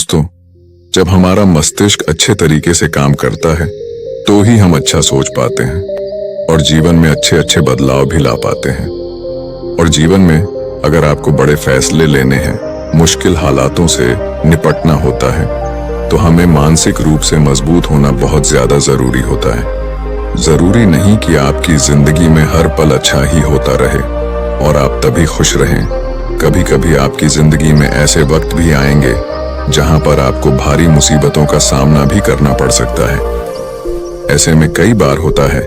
दोस्तों, जब हमारा मस्तिष्क अच्छे तरीके से काम करता है तो ही हम अच्छा सोच पाते हैं और जीवन में अच्छे अच्छे बदलाव भी ला पाते हैं। और जीवन में अगर आपको बड़े फैसले लेने हैं, मुश्किल हालातों से निपटना होता है, तो हमें मानसिक रूप से मजबूत होना बहुत ज्यादा जरूरी होता है। जरूरी नहीं कि आपकी जिंदगी में हर पल अच्छा ही होता रहे और आप तभी खुश रहें। कभी कभी आपकी जिंदगी में ऐसे वक्त भी आएंगे जहां पर आपको भारी मुसीबतों का सामना भी करना पड़ सकता है। ऐसे में कई बार होता है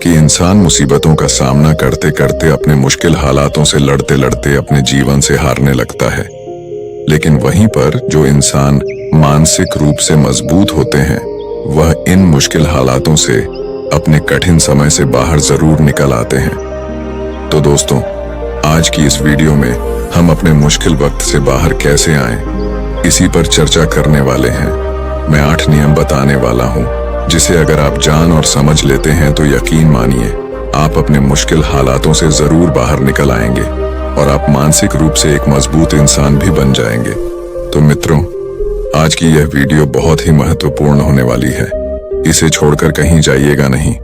कि इंसान मुसीबतों का सामना करते करते अपने मुश्किल हालातों से लड़ते लड़ते अपने जीवन से हारने लगता है। लेकिन वहीं पर जो इंसान मानसिक रूप से मजबूत होते हैं, वह इन मुश्किल हालातों से अपने कठिन समय से बाहर जरूर निकल आते हैं। तो दोस्तों, आज की इस वीडियो में हम अपने मुश्किल वक्त से बाहर कैसे आएं, इसी पर चर्चा करने वाले हैं। मैं 8 नियम बताने वाला हूं, जिसे अगर आप जान और समझ लेते हैं तो यकीन मानिए आप अपने मुश्किल हालातों से जरूर बाहर निकल आएंगे और आप मानसिक रूप से एक मजबूत इंसान भी बन जाएंगे। तो मित्रों, आज की यह वीडियो बहुत ही महत्वपूर्ण होने वाली है, इसे छोड़कर कहीं जाइएगा नहीं।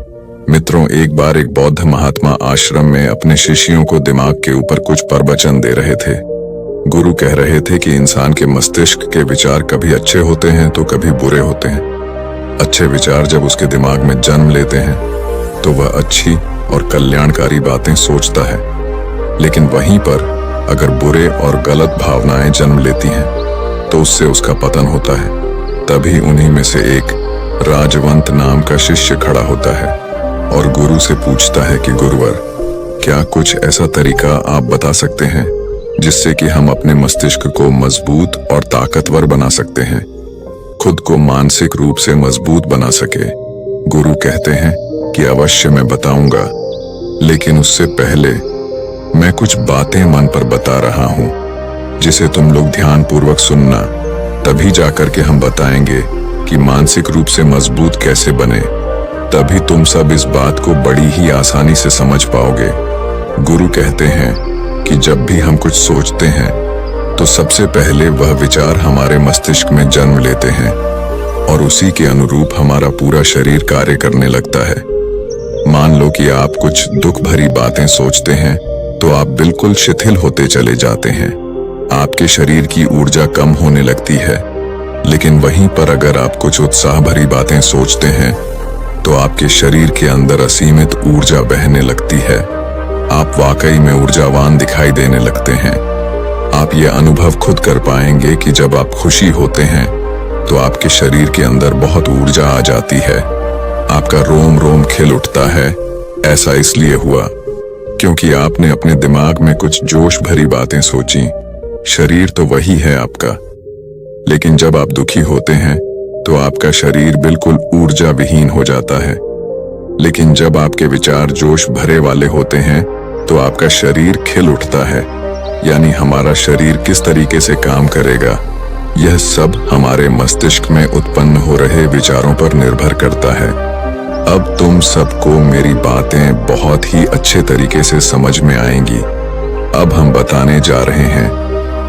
मित्रों, एक बार एक बौद्ध महात्मा आश्रम में अपने शिष्यों को दिमाग के ऊपर कुछ प्रवचन दे रहे थे। गुरु कह रहे थे कि इंसान के मस्तिष्क के विचार कभी अच्छे होते हैं तो कभी बुरे होते हैं। अच्छे विचार जब उसके दिमाग में जन्म लेते हैं तो वह अच्छी और कल्याणकारी बातें सोचता है, लेकिन वहीं पर अगर बुरे और गलत भावनाएं जन्म लेती हैं तो उससे उसका पतन होता है। तभी उन्हीं में से एक राजवंत नाम का शिष्य खड़ा होता है और गुरु से पूछता है कि गुरुवर, क्या कुछ ऐसा तरीका आप बता सकते हैं जिससे कि हम अपने मस्तिष्क को मजबूत और ताकतवर बना सकते हैं, खुद को मानसिक रूप से मजबूत बना सके। गुरु कहते हैं कि अवश्य मैं बताऊंगा, लेकिन उससे पहले मैं कुछ बातें मन पर बता रहा हूं जिसे तुम लोग ध्यानपूर्वक सुनना। तभी जाकर के हम बताएंगे कि मानसिक रूप से मजबूत कैसे बने। तभी तुम सब इस बात को बड़ी ही आसानी से समझ पाओगे। गुरु कहते हैं कि जब भी हम कुछ सोचते हैं तो सबसे पहले वह विचार हमारे मस्तिष्क में जन्म लेते हैं और उसी के अनुरूप हमारा पूरा शरीर कार्य करने लगता है। मान लो कि आप कुछ दुख भरी बातें सोचते हैं तो आप बिल्कुल शिथिल होते चले जाते हैं, आपके शरीर की ऊर्जा कम होने लगती है। लेकिन वहीं पर अगर आप कुछ उत्साह भरी बातें सोचते हैं तो आपके शरीर के अंदर असीमित ऊर्जा बहने लगती है। आप वाकई में ऊर्जावान दिखाई देने लगते हैं। आप ये अनुभव खुद कर पाएंगे कि जब आप खुशी होते हैं तो आपके शरीर के अंदर बहुत ऊर्जा आ जाती है, आपका रोम रोम खिल उठता है। ऐसा इसलिए हुआ क्योंकि आपने अपने दिमाग में कुछ जोश भरी बातें सोची। शरीर तो वही है आपका, लेकिन जब आप दुखी होते हैं तो आपका शरीर बिल्कुल ऊर्जा विहीन हो जाता है। लेकिन जब आपके विचार जोश भरे वाले होते हैं तो आपका शरीर खिल उठता है। यानी हमारा शरीर किस तरीके से काम करेगा, यह सब हमारे मस्तिष्क में उत्पन्न हो रहे विचारों पर निर्भर करता है। अब तुम सबको मेरी बातें बहुत ही अच्छे तरीके से समझ में आएंगी। अब हम बताने जा रहे हैं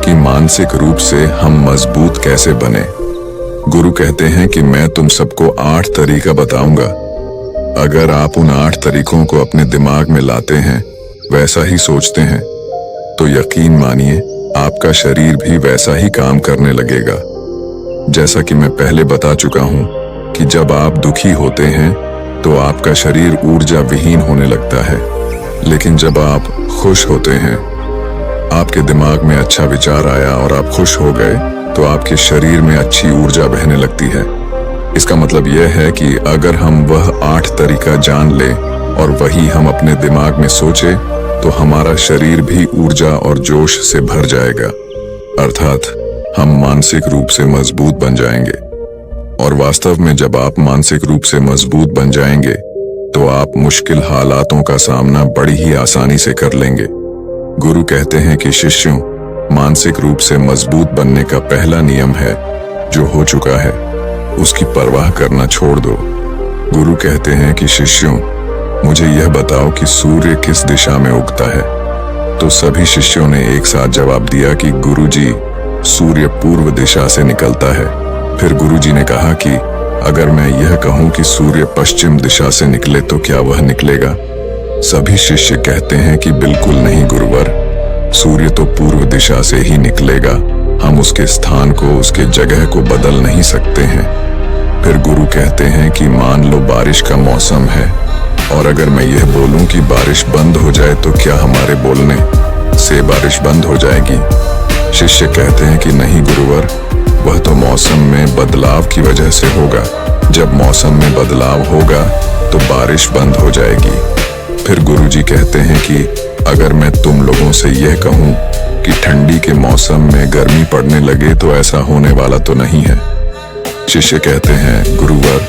कि मानसिक रूप से हम मजबूत कैसे बने। गुरु कहते हैं कि मैं तुम सबको 8 तरीका बताऊंगा। अगर आप उन 8 तरीकों को अपने दिमाग में लाते हैं, वैसा ही सोचते हैं, तो यकीन मानिए आपका शरीर भी वैसा ही काम करने लगेगा। जैसा कि मैं पहले बता चुका हूं कि जब आप दुखी होते हैं तो आपका शरीर ऊर्जा विहीन होने लगता है, लेकिन जब आप खुश होते हैं, आपके दिमाग में अच्छा विचार आया और आप खुश हो गए तो आपके शरीर में अच्छी ऊर्जा बहने लगती है। इसका मतलब यह है कि अगर हम वह 8 तरीका जान लें और वही हम अपने दिमाग में सोचें तो हमारा शरीर भी ऊर्जा और जोश से भर जाएगा, अर्थात हम मानसिक रूप से मजबूत बन जाएंगे। और वास्तव में जब आप मानसिक रूप से मजबूत बन जाएंगे तो आप मुश्किल हालातों का सामना बड़ी ही आसानी से कर लेंगे। गुरु कहते हैं कि शिष्यों, मानसिक रूप से मजबूत बनने का पहला नियम है, जो हो चुका है उसकी परवाह करना छोड़ दो। गुरु कहते हैं कि शिष्यों, मुझे यह बताओ कि सूर्य किस दिशा में उगता है। तो सभी शिष्यों ने एक साथ जवाब दिया कि गुरुजी, सूर्य पूर्व दिशा से निकलता है। फिर गुरुजी ने कहा कि अगर मैं यह कहूं कि सूर्य पश्चिम दिशा से निकले तो क्या वह निकलेगा? सभी शिष्य कहते हैं कि बिल्कुल नहीं गुरुवर, सूर्य तो पूर्व दिशा से ही निकलेगा, हम उसके स्थान को, उसके जगह को बदल नहीं सकते हैं। फिर गुरु कहते हैं कि मान लो बारिश का मौसम है और अगर मैं यह बोलूं कि बारिश बंद हो जाए तो क्या हमारे बोलने से बारिश बंद हो जाएगी? शिष्य कहते हैं कि नहीं गुरुवर, वह तो मौसम में बदलाव की वजह से होगा। जब मौसम में बदलाव होगा तो बारिश बंद हो जाएगी। फिर गुरुजी कहते हैं कि अगर मैं तुम लोगों से यह कहूं कि ठंडी के मौसम में गर्मी पड़ने लगे तो ऐसा होने वाला तो नहीं है। शिष्य कहते हैं गुरुवर,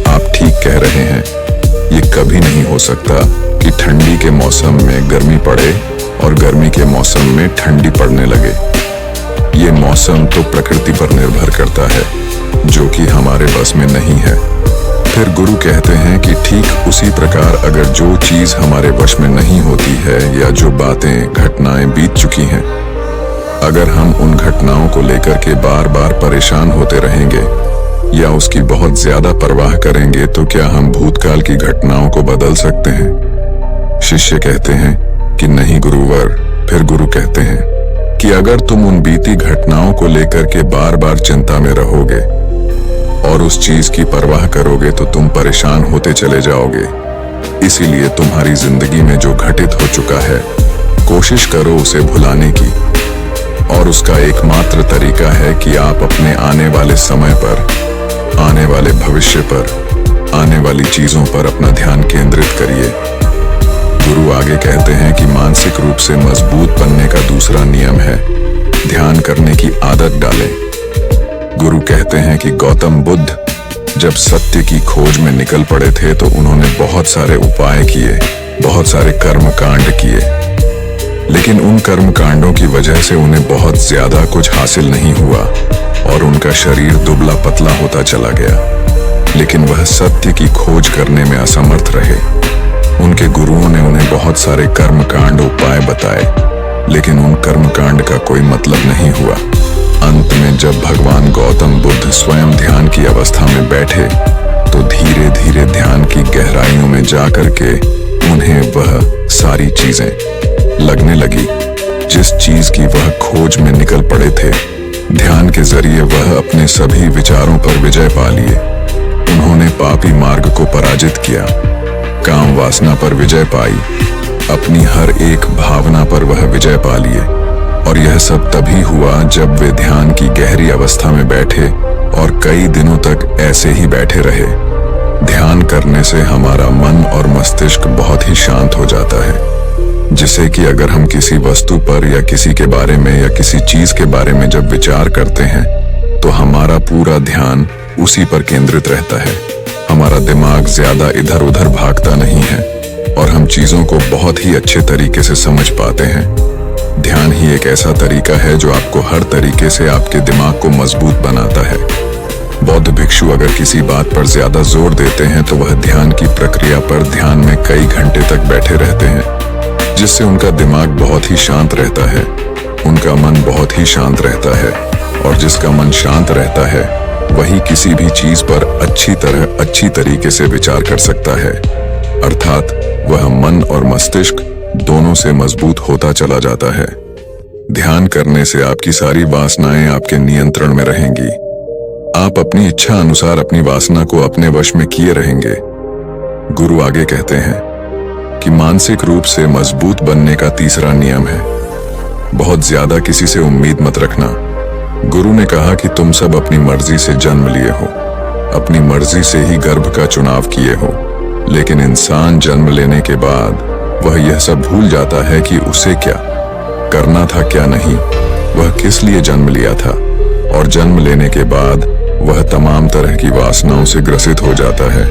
आप ठीक कह रहे हैं, ये कभी नहीं हो सकता कि ठंडी के मौसम में गर्मी पड़े और गर्मी के मौसम में ठंडी पड़ने लगे। ये मौसम तो प्रकृति पर निर्भर करता है, जो कि हमारे बस में नहीं है। फिर गुरु कहते हैं कि ठीक उसी प्रकार अगर जो चीज हमारे वश में नहीं होती है या जो बातें, घटनाएं बीत चुकी हैं, अगर हम उन घटनाओं को लेकर के बार बार परेशान होते रहेंगे या उसकी बहुत ज्यादा परवाह करेंगे तो क्या हम भूतकाल की घटनाओं को बदल सकते हैं? शिष्य कहते हैं कि नहीं गुरुवर। फिर गुरु कहते हैं कि अगर तुम उन बीती घटनाओं को लेकर के बार बार चिंता में रहोगे और उस चीज की परवाह करोगे तो तुम परेशान होते चले जाओगे। इसीलिए तुम्हारी जिंदगी में जो घटित हो चुका है, कोशिश करो उसे भुलाने की। और उसका एकमात्र तरीका है कि आप अपने आने वाले समय पर, आने वाले भविष्य पर, आने वाली चीजों पर अपना ध्यान केंद्रित करिए। गुरु आगे कहते हैं कि मानसिक रूप से मजबूत बनने का दूसरा नियम है ध्यान करने की आदत डालें। गुरु कहते हैं कि गौतम बुद्ध जब सत्य की खोज में निकल पड़े थे तो उन्होंने बहुत सारे उपाय किए, बहुत सारे कर्म कांड किए, लेकिन उन कर्म कांडों की वजह से उन्हें बहुत ज्यादा कुछ हासिल नहीं हुआ और उनका शरीर दुबला पतला होता चला गया। लेकिन वह सत्य की खोज करने में असमर्थ रहे। उनके गुरुओं ने उन्हें बहुत सारे कर्म कांड, उपाय बताए, लेकिन उन कर्म कांड का कोई मतलब नहीं हुआ। अंत में जब भगवान गौतम बुद्ध स्वयं ध्यान की अवस्था में बैठे तो धीरे धीरे ध्यान की गहराइयों में जाकर के उन्हें वह सारी चीजें लगने लगी जिस चीज की वह खोज में निकल पड़े थे। ध्यान के जरिए वह अपने सभी विचारों पर विजय पा लिए। उन्होंने पापी मार्ग को पराजित किया, काम वासना पर विजय पाई, अपनी हर एक भावना पर वह विजय पा लिए। और यह सब तभी हुआ जब वे ध्यान की गहरी अवस्था में बैठे और कई दिनों तक ऐसे ही बैठे रहे। ध्यान करने से हमारा मन और मस्तिष्क बहुत ही शांत हो जाता है, जिससे कि अगर हम किसी वस्तु पर या किसी के बारे में या किसी चीज के बारे में जब विचार करते हैं तो हमारा पूरा ध्यान उसी पर केंद्रित रहता है। हमारा दिमाग ज्यादा इधर उधर भागता नहीं है और हम चीजों को बहुत ही अच्छे तरीके से समझ पाते हैं। ध्यान ही एक ऐसा तरीका है जो आपको हर तरीके से आपके दिमाग को मजबूत बनाता है। बौद्ध भिक्षु अगर किसी बात पर ज्यादा जोर देते हैं तो वह ध्यान की प्रक्रिया पर ध्यान में कई घंटे तक बैठे रहते हैं, जिससे उनका दिमाग बहुत ही शांत रहता है, उनका मन बहुत ही शांत रहता है। और जिसका मन शांत रहता है वही किसी भी चीज पर अच्छी तरीके से विचार कर सकता है, अर्थात वह मन और मस्तिष्क दोनों से मजबूत होता चला जाता है। ध्यान करने से आपकी सारी वासनाएं आपके नियंत्रण में रहेंगी। आप अपनी इच्छा अनुसार अपनी वासना को अपने वश में किए रहेंगे। गुरु आगे कहते हैं कि मानसिक रूप से मजबूत बनने का तीसरा नियम है बहुत ज्यादा किसी से उम्मीद मत रखना। गुरु ने कहा कि तुम सब अपनी मर्जी से जन्म लिए हो, अपनी मर्जी से ही गर्भ का चुनाव किए हो, लेकिन इंसान जन्म लेने के बाद वह यह सब भूल जाता है कि उसे क्या करना था, क्या नहीं, वह किस लिए जन्म लिया था। और जन्म लेने के बाद वह तमाम तरह की वासनाओं से ग्रसित हो जाता है।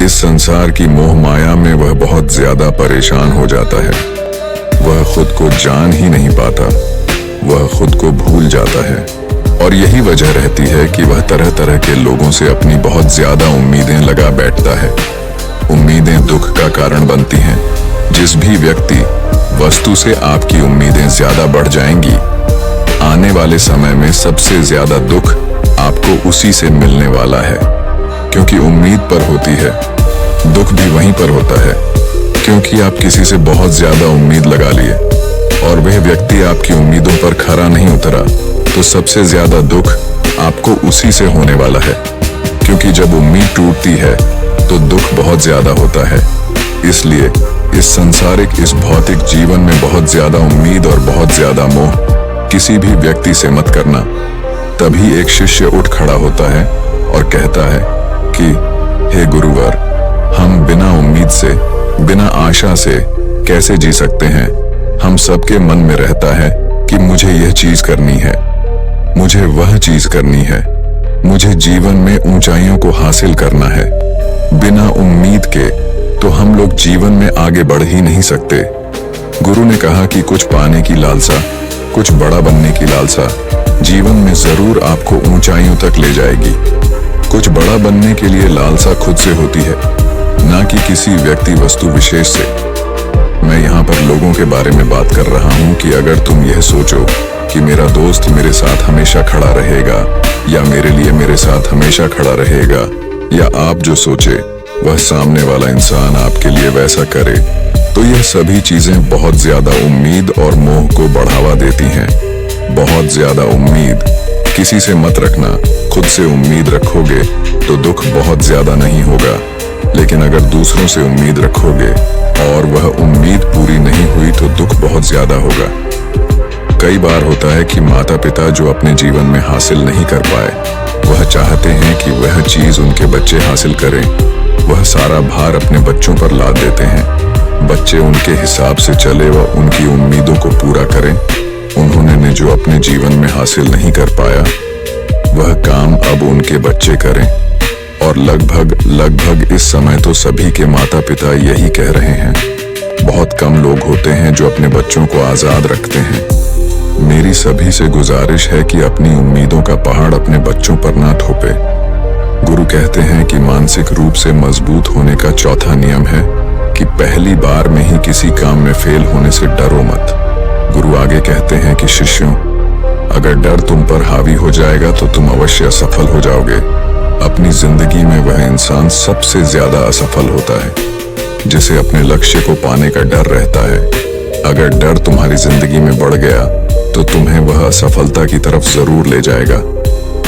इस संसार की मोह माया में वह बहुत ज्यादा परेशान हो जाता है। वह खुद को जान ही नहीं पाता, वह खुद को भूल जाता है। और यही वजह रहती है कि वह तरह तरह के लोगों से अपनी बहुत ज्यादा उम्मीदें लगा बैठता है। उम्मीदें दुख का कारण बनती हैं। जिस भी व्यक्ति वस्तु से आपकी उम्मीदें ज्यादा बढ़ जाएंगी, आने वाले समय में सबसे ज्यादा दुख आपको उसी से मिलने वाला है, क्योंकि उम्मीद पर होती है। दुख भी वहीं पर होता है, क्योंकि आप किसी से बहुत ज्यादा उम्मीद लगा लिए और वह व्यक्ति आपकी उम्मीदों पर खरा नहीं उतरा, तो सबसे ज्यादा दुख आपको उसी से होने वाला है। क्योंकि जब उम्मीद टूटती है तो दुख बहुत ज्यादा होता है। इसलिए इस संसारिक, इस भौतिक जीवन में बहुत ज्यादा उम्मीद और बहुत ज्यादा मोह किसी भी व्यक्ति से मत करना। तभी एक शिष्य उठ खड़ा होता है और कहता है कि हे गुरुवर, हम बिना उम्मीद से, बिना आशा से कैसे जी सकते हैं। हम सबके मन में रहता है कि मुझे यह चीज करनी है, मुझे वह चीज करनी है, मुझे जीवन में ऊंचाइयों को हासिल करना है। बिना उम्मीद के तो हम लोग जीवन में आगे बढ़ ही नहीं सकते। गुरु ने कहा कि कुछ पाने की लालसा, कुछ बड़ा बनने की लालसा जीवन में जरूर आपको ऊंचाइयों तक ले जाएगी। कुछ बड़ा बनने के लिए लालसा खुद से होती है, ना कि किसी व्यक्ति वस्तु विशेष से। मैं यहाँ पर लोगों के बारे में बात कर रहा हूँ कि अगर तुम यह सोचो कि मेरा दोस्त मेरे साथ हमेशा खड़ा रहेगा, या मेरे लिए मेरे साथ हमेशा खड़ा रहेगा, या आप जो सोचे वह सामने वाला इंसान आपके लिए वैसा करे, तो यह सभी चीजें बहुत ज्यादा उम्मीद और मोह को बढ़ावा देती हैं। बहुत ज्यादा उम्मीद किसी से मत रखना। खुद से उम्मीद रखोगे तो दुख बहुत ज्यादा नहीं होगा, लेकिन अगर दूसरों से उम्मीद रखोगे और वह उम्मीद पूरी नहीं हुई तो दुख बहुत ज्यादा होगा। कई बार होता है कि माता पिता जो अपने जीवन में हासिल नहीं कर पाए, वह चाहते हैं कि वह चीज उनके बच्चे हासिल करें। वह सारा भार अपने बच्चों पर लाद देते हैं। बच्चे उनके हिसाब से चले व उनकी उम्मीदों को पूरा करें। उन्होंने जो अपने जीवन में हासिल नहीं कर पाया, वह काम अब उनके बच्चे करें। और लगभग इस समय तो सभी के माता पिता यही कह रहे हैं। बहुत कम लोग होते हैं जो अपने बच्चों को आजाद रखते हैं। मेरी सभी से गुजारिश है कि अपनी उम्मीदों का पहाड़ अपने बच्चों पर ना थोपे। गुरु कहते हैं कि मानसिक रूप से मजबूत होने का चौथा नियम है कि पहली बार में ही किसी काम में फेल होने से डरो मत। गुरु आगे कहते हैं कि शिष्यों, अगर डर तुम पर हावी हो जाएगा तो तुम अवश्य असफल हो जाओगे। अपनी जिंदगी में वह इंसान सबसे ज्यादा असफल होता है जिसे अपने लक्ष्य को पाने का डर रहता है। अगर डर तुम्हारी जिंदगी में बढ़ गया तो तुम्हें वह असफलता की तरफ जरूर ले जाएगा,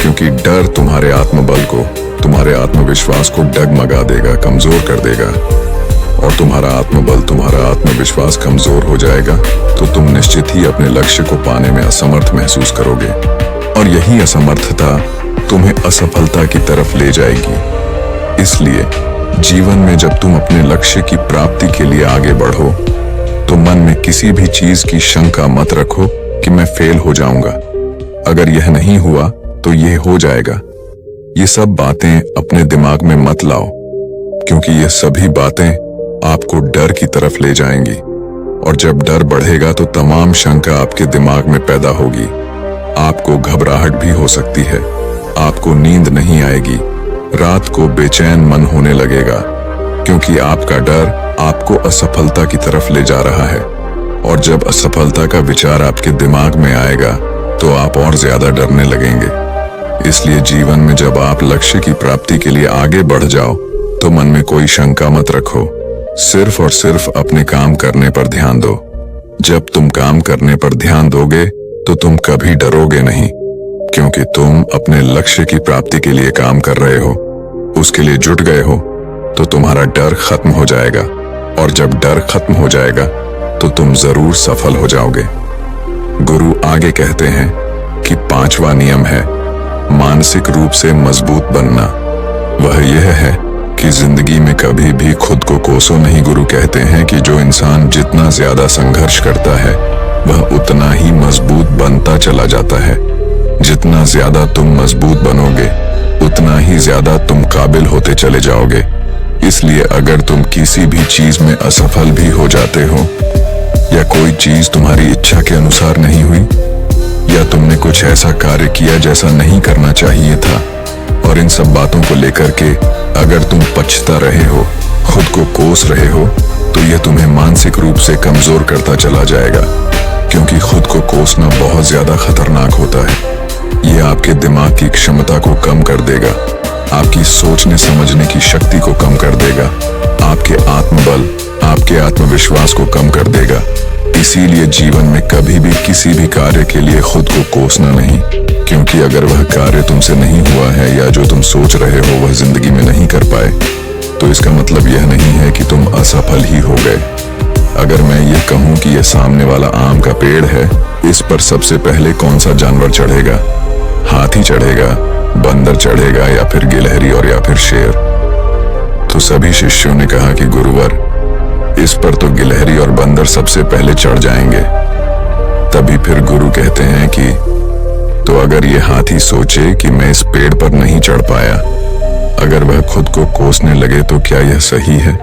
क्योंकि डर तुम्हारे आत्मबल को, तुम्हारे आत्मविश्वास को डगमगा देगा, कमजोर कर देगा। और तुम्हारा आत्मबल, तुम्हारा आत्मविश्वास कमजोर हो जाएगा तो तुम निश्चित ही अपने लक्ष्य को पाने में असमर्थ महसूस करोगे, और यही असमर्थता तुम्हें असफलता की तरफ ले जाएगी। इसलिए जीवन में जब तुम अपने लक्ष्य की प्राप्ति के लिए आगे बढ़ो तो मन में किसी भी चीज की शंका मत रखो कि मैं फेल हो जाऊंगा। अगर यह नहीं हुआ तो यह हो जाएगा। ये सब बातें अपने दिमाग में मत लाओ, क्योंकि ये सभी बातें आपको डर की तरफ ले जाएंगी। और जब डर बढ़ेगा तो तमाम शंका आपके दिमाग में पैदा होगी। आपको घबराहट भी हो सकती है, आपको नींद नहीं आएगी, रात को बेचैन मन होने लगेगा, क्योंकि आपका डर आपको असफलता की तरफ ले जा रहा है। और जब असफलता का विचार आपके दिमाग में आएगा तो आप और ज्यादा डरने लगेंगे। इसलिए जीवन में जब आप लक्ष्य की प्राप्ति के लिए आगे बढ़ जाओ तो मन में कोई शंका मत रखो, सिर्फ और सिर्फ अपने काम करने पर ध्यान दो। जब तुम काम करने पर ध्यान दोगे तो तुम कभी डरोगे नहीं, क्योंकि तुम अपने लक्ष्य की प्राप्ति के लिए काम कर रहे हो, उसके लिए जुट गए हो, तो तुम्हारा डर खत्म हो जाएगा। और जब डर खत्म हो जाएगा तो तुम जरूर सफल हो जाओगे। गुरु आगे कहते हैं कि पांचवा नियम है मानसिक रूप से मजबूत बनना। वह यह है कि जिंदगी में कभी भी खुद को कोसो नहीं। गुरु कहते हैं कि जो इंसान जितना ज्यादा संघर्ष करता है वह उतना ही मजबूत बनता चला जाता है। जितना ज्यादा तुम मजबूत बनोगे उतना ही ज्यादा तुम काबिल होते चले जाओगे। इसलिए अगर तुम किसी भी चीज में असफल भी हो जाते हो, या कोई चीज तुम्हारी इच्छा के अनुसार नहीं हुई, या तुमने कुछ ऐसा कार्य किया जैसा नहीं करना चाहिए था, और इन सब बातों को लेकर के अगर तुम पछता रहे हो, खुद को कोस रहे हो, तो यह तुम्हें मानसिक रूप से कमजोर करता चला जाएगा। क्योंकि खुद को कोसना बहुत ज्यादा खतरनाक होता है। ये आपके दिमाग की क्षमता को कम कर देगा, आपकी सोचने समझने की शक्ति को कम कर देगा, आपके आत्मबल, आपके आत्मविश्वास को कम कर देगा। इसीलिए जीवन में कभी भी किसी भी कार्य के लिए खुद को कोसना नहीं, क्योंकि अगर वह कार्य तुमसे नहीं हुआ है या जो तुम सोच रहे हो वह जिंदगी में नहीं कर पाए, तो इसका मतलब यह नहीं है कि तुम असफल ही हो गए। अगर मैं ये कहूँ कि यह सामने वाला आम का पेड़ है, इस पर सबसे पहले कौन सा जानवर चढ़ेगा? हाथी चढ़ेगा, बंदर चढ़ेगा, या फिर गिलहरी और या फिर शेर? तो सभी शिष्यों ने कहा कि गुरुवर, इस पर तो गिलहरी और बंदर सबसे पहले चढ़ जाएंगे। तभी फिर गुरु कहते हैं कि तो अगर ये हाथी सोचे कि मैं इस पेड़ पर नहीं चढ़ पाया, अगर वह खुद को कोसने लगे, तो क्या यह सही है?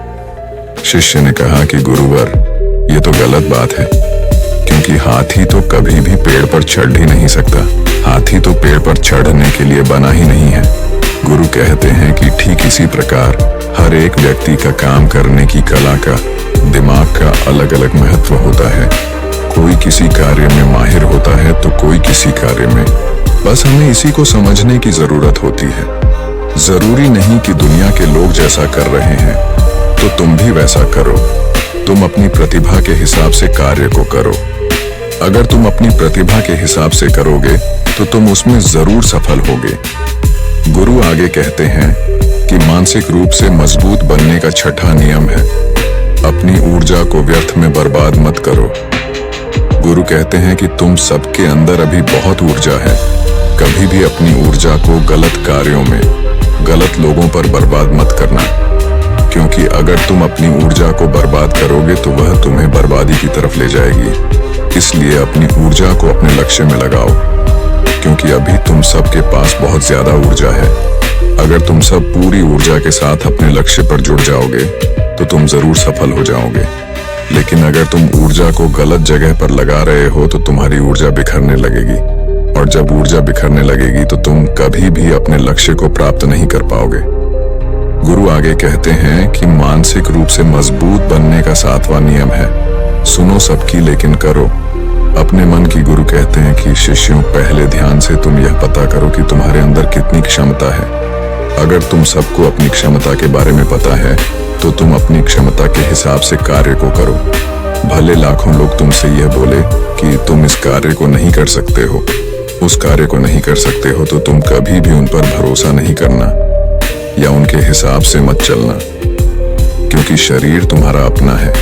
शिष्य ने कहा कि गुरुवर, ये तो गलत बात है, क्योंकि हाथी तो कभी भी पेड़ पर चढ़ ही नहीं सकता। हाथी तो पेड़ पर चढ़ने के लिए बना ही नहीं है। गुरु कहते हैं कि ठीक इसी प्रकार हर एक व्यक्ति का काम करने की कला का, दिमाग का अलग अलग महत्व होता है। कोई किसी कार्य में माहिर होता है तो कोई किसी कार्य में। बस हमें इसी को समझने की जरूरत होती है। जरूरी नहीं कि दुनिया के लोग जैसा कर रहे हैं तो तुम भी वैसा करो। तुम अपनी प्रतिभा के हिसाब से कार्य को करो। अगर तुम अपनी प्रतिभा के हिसाब से करोगे तो तुम उसमें जरूर सफल होगे। गुरु आगे कहते हैं कि मानसिक रूप से मजबूत बनने का छठा नियम है, अपनी ऊर्जा को व्यर्थ में बर्बाद मत करो। गुरु कहते हैं कि तुम सबके अंदर अभी बहुत ऊर्जा है। कभी भी अपनी ऊर्जा को गलत कार्यों में, गलत लोगों पर बर्बाद मत करना, क्योंकि अगर तुम अपनी ऊर्जा को बर्बाद करोगे तो वह तुम्हें बर्बादी की तरफ ले जाएगी। इसलिए अपनी ऊर्जा को अपने लक्ष्य में लगाओ, क्योंकि अभी तुम सबके पास बहुत ज्यादा ऊर्जा है। अगर तुम सब पूरी ऊर्जा के साथ अपने लक्ष्य पर जुड़ जाओगे तो तुम जरूर सफल हो जाओगे। लेकिन अगर तुम ऊर्जा को गलत जगह पर लगा रहे हो तो तुम्हारी ऊर्जा बिखरने लगेगी, और जब ऊर्जा बिखरने लगेगी तो तुम कभी भी अपने लक्ष्य को प्राप्त नहीं कर पाओगे। गुरु आगे कहते हैं कि मानसिक रूप से मजबूत बनने का सातवां नियम है, सुनो सबकी लेकिन करो अपने मन की। गुरु कहते हैं कि शिष्यों, पहले ध्यान से तुम यह पता करो कि तुम्हारे अंदर कितनी क्षमता है। अगर तुम सबको अपनी क्षमता के बारे में पता है तो तुम अपनी क्षमता के हिसाब से कार्य को करो। भले लाखों लोग तुमसे यह बोले कि तुम इस कार्य को नहीं कर सकते हो, उस कार्य को नहीं कर सकते हो, तो तुम कभी भी उन पर भरोसा नहीं करना या उनके हिसाब से मत चलना, क्योंकि शरीर तुम्हारा अपना है।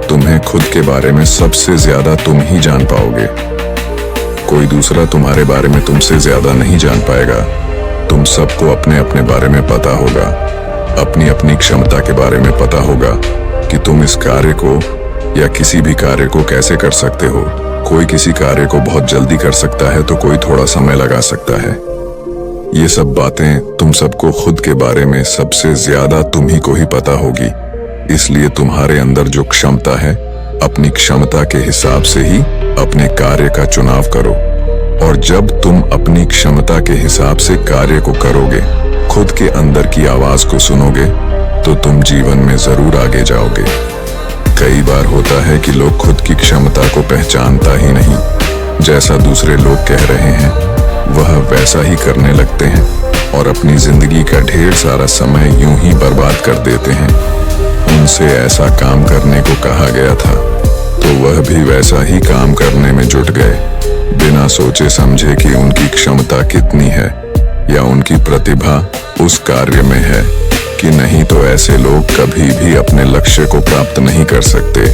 तुम्हें खुद के बारे में सबसे ज्यादा तुम ही जान पाओगे। कोई दूसरा तुम्हारे बारे में तुमसे ज्यादा नहीं जान पाएगा। तुम सबको अपने अपने बारे में पता होगा, अपनी अपनी क्षमता के बारे में पता होगा कि तुम इस कार्य को या किसी भी कार्य को कैसे कर सकते हो। कोई किसी कार्य को बहुत जल्दी कर सकता है तो कोई थोड़ा समय लगा सकता है। ये सब बातें तुम सबको खुद के बारे में सबसे ज्यादा तुम ही को ही पता होगी। इसलिए तुम्हारे अंदर जो क्षमता है, अपनी क्षमता के हिसाब से ही अपने कार्य का चुनाव करो। और जब तुम अपनी क्षमता के हिसाब से कार्य को करोगे, खुद के अंदर की आवाज को सुनोगे, तो तुम जीवन में जरूर आगे जाओगे। कई बार होता है कि लोग खुद की क्षमता को पहचानता ही नहीं, जैसा दूसरे लोग कह रहे हैं वह वैसा ही करने लगते हैं और अपनी जिंदगी का ढेर सारा समय यूं ही बर्बाद कर देते हैं। उनसे ऐसा काम करने को कहा गया था तो वह भी वैसा ही काम करने में जुट गए, बिना सोचे समझे कि उनकी क्षमता कितनी है या उनकी प्रतिभा उस कार्य में है कि नहीं। तो ऐसे लोग कभी भी अपने लक्ष्य को प्राप्त नहीं कर सकते,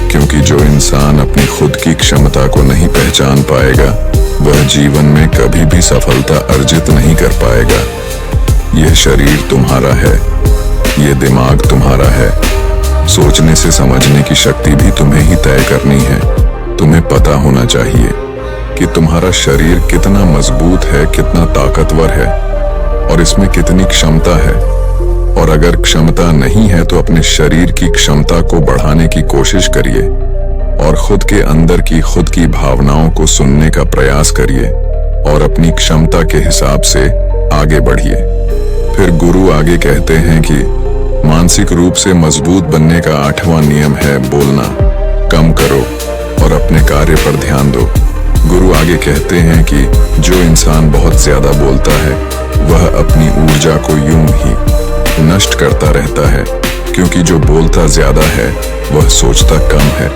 क्योंकि जो इंसान अपनी खुद की क्षमता को नहीं पहचान पाएगा वह जीवन में कभी भी सफलता अर्जित नहीं कर पाएगा। यह शरीर तुम्हारा है, ये दिमाग तुम्हारा है, सोचने से समझने की शक्ति भी तुम्हें ही तय करनी है। तुम्हें पता होना चाहिए कि तुम्हारा शरीर कितना मजबूत है, कितना ताकतवर है और इसमें कितनी क्षमता है। और अगर क्षमता नहीं है तो अपने शरीर की क्षमता को बढ़ाने की कोशिश करिए और खुद के अंदर की खुद की भावनाओं को सुनने का प्रयास करिए और अपनी क्षमता के हिसाब से आगे बढ़िए। फिर गुरु आगे कहते हैं कि मानसिक रूप से मजबूत बनने का 8वां नियम है बोलना कम करो और अपने कार्य पर ध्यान दो। गुरु आगे कहते हैं कि जो इंसान बहुत ज्यादा बोलता है वह अपनी ऊर्जा को यूं ही नष्ट करता रहता है, क्योंकि जो बोलता ज्यादा है वह सोचता कम है,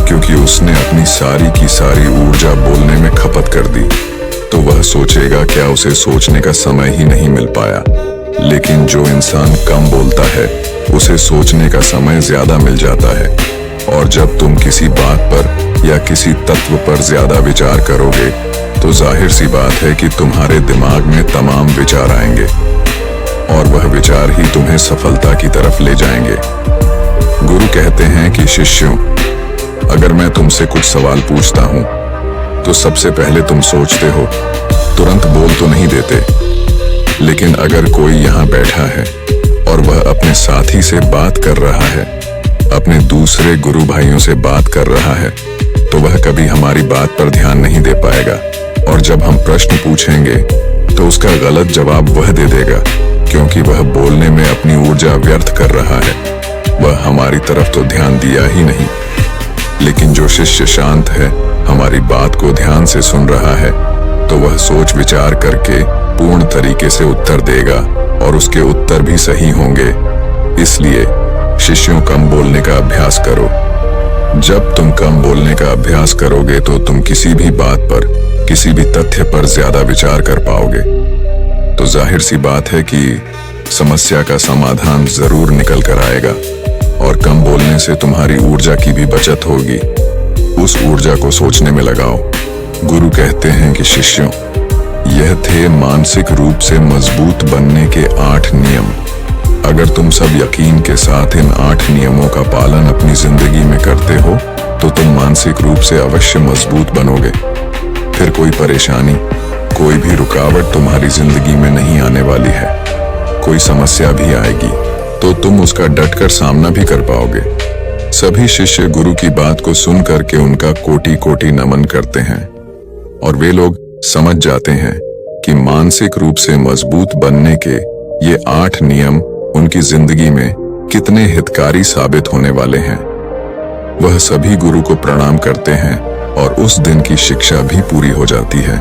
क्योंकि उसने अपनी सारी की सारी ऊर्जा बोलने में खपत कर दी। तो वह सोचेगा क्या उसे सोचने का समय ही नहीं मिल पाया। लेकिन जो इंसान कम बोलता है उसे सोचने का समय ज्यादा मिल जाता है। और जब तुम किसी बात पर या किसी तत्व पर ज्यादा विचार करोगे तो जाहिर सी बात है कि तुम्हारे दिमाग में तमाम विचार आएंगे और वह विचार ही तुम्हें सफलता की तरफ ले जाएंगे। गुरु कहते हैं कि शिष्यों, अगर मैं तुमसे कुछ सवाल पूछता हूं तो सबसे पहले तुम सोचते हो, तुरंत बोल तो नहीं देते। लेकिन अगर कोई यहाँ बैठा है और वह अपने साथी से बात कर रहा है, अपने दूसरे गुरु भाइयों से बात कर रहा है, तो वह कभी हमारी बात पर ध्यान नहीं दे पाएगा। और जब हम प्रश्न पूछेंगे तो उसका गलत जवाब वह दे देगा, क्योंकि वह बोलने में अपनी ऊर्जा व्यर्थ कर रहा है। वह हमारी तरफ तो ध्यान दिया ही नहीं। लेकिन जो शिष्य शांत है, हमारी बात को ध्यान से सुन रहा है, तो वह सोच विचार करके पूर्ण तरीके से उत्तर देगा और उसके उत्तर भी सही होंगे। इसलिए शिष्यों, कम बोलने का अभ्यास करो। जब तुम कम बोलने का अभ्यास करोगे तो तुम किसी भी बात पर, किसी भी तथ्य पर ज्यादा विचार कर पाओगे। तो जाहिर सी बात है कि समस्या का समाधान जरूर निकल कर आएगा। और कम बोलने से तुम्हारी ऊर्जा की भी बचत होगी। उस ऊर्जा को सोचने में लगाओ। गुरु कहते हैं कि शिष्यों, यह थे मानसिक रूप से मजबूत बनने के 8 नियम। अगर तुम सब यकीन के साथ इन 8 नियमों का पालन अपनी जिंदगी में करते हो तो तुम मानसिक रूप से अवश्य मजबूत बनोगे। फिर कोई परेशानी, कोई भी रुकावट तुम्हारी जिंदगी में नहीं आने वाली है। कोई समस्या भी आएगी तो तुम उसका डटकर सामना भी कर पाओगे। सभी शिष्य गुरु की बात को सुन करके उनका कोटि कोटि नमन करते हैं और वे लोग समझ जाते हैं कि मानसिक रूप से मजबूत बनने के ये 8 नियम उनकी जिंदगी में कितने हितकारी साबित होने वाले हैं। वह सभी गुरु को प्रणाम करते हैं और उस दिन की शिक्षा भी पूरी हो जाती है।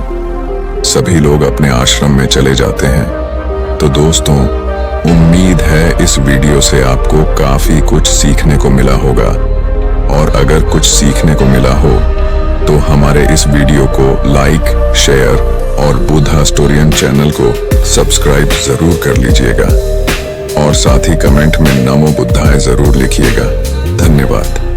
सभी लोग अपने आश्रम में चले जाते हैं। तो दोस्तों, उम्मीद है इस वीडियो से आपको काफी कुछ सीखने को मिला होगा। और अगर कुछ सीखने को मिला हो तो हमारे इस वीडियो को लाइक, शेयर और बुद्धा स्टोरियन चैनल को सब्सक्राइब जरूर कर लीजिएगा। और साथ ही कमेंट में नमो बुद्धाय जरूर लिखिएगा। धन्यवाद।